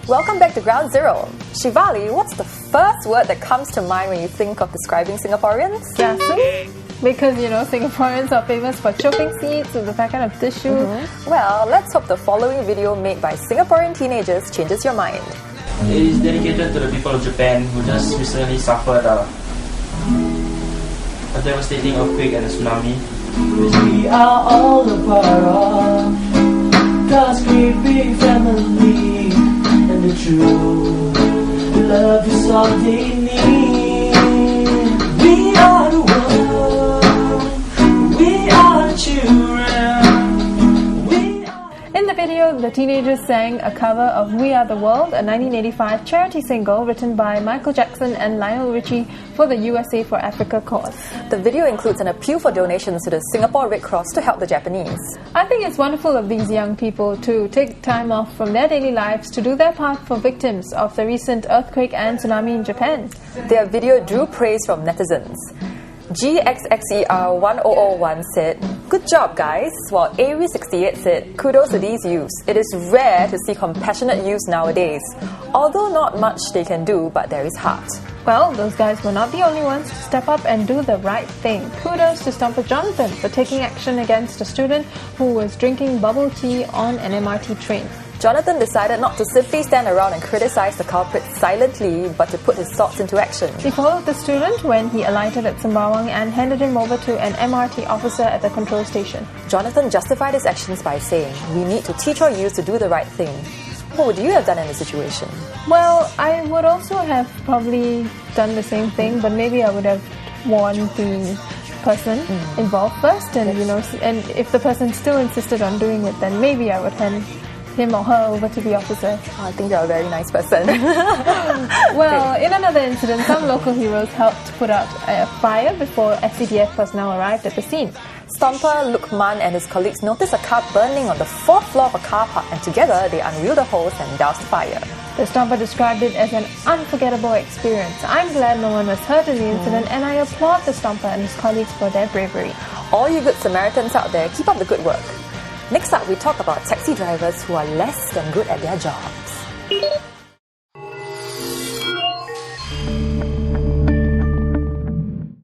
Welcome back to Ground Zero. Shivali, what's the first word that comes to mind when you think of describing Singaporeans? Kiasu. Because, Singaporeans are famous for chopping seeds with the packet of tissue. Well, let's hope the following video made by Singaporean teenagers changes your mind. It is dedicated to the people of Japan who just recently suffered a devastating earthquake and a tsunami. Which we are all a part of God's great big family, and the true love is all they need. We are the world, we are the children, we are... In the video, the teenagers sang a cover of We Are the World, a 1985 charity single written by Michael Jackson and Lionel Richie for the USA for Africa cause. The video includes an appeal for donations to the Singapore Red Cross to help the Japanese. I think it's wonderful of these young people to take time off from their daily lives to do their part for victims of the recent earthquake and tsunami in Japan. Their video drew praise from netizens. GXXER1001 said, "Good job guys," while Avery68 said, "Kudos to these youths. It is rare to see compassionate youths nowadays. Although not much they can do, but there is heart." Well, those guys were not the only ones to step up and do the right thing. Kudos to Stomper Jonathan for taking action against a student who was drinking bubble tea on an MRT train. Jonathan decided not to simply stand around and criticize the culprit silently, but to put his thoughts into action. He followed the student when he alighted at Sembawang and handed him over to an MRT officer at the control station. Jonathan justified his actions by saying, "We need to teach our youth to do the right thing." What would you have done in this situation? Well, I would also have probably done the same thing, but maybe I would have warned the person involved first, and and if the person still insisted on doing it, then maybe I would hand him or her over to the officer. I think you're a very nice person. Well, in another incident, some local heroes helped put out a fire before SCDF personnel arrived at the scene. Stomper Lukman and his colleagues noticed a car burning on the 4th floor of a car park, and together they unwheeled a hose and doused the fire. The Stomper described it as an unforgettable experience. I'm glad no one was hurt in the incident, and I applaud the Stomper and his colleagues for their bravery. All you good Samaritans out there, keep up the good work. Next up, we talk about taxi drivers who are less than good at their jobs.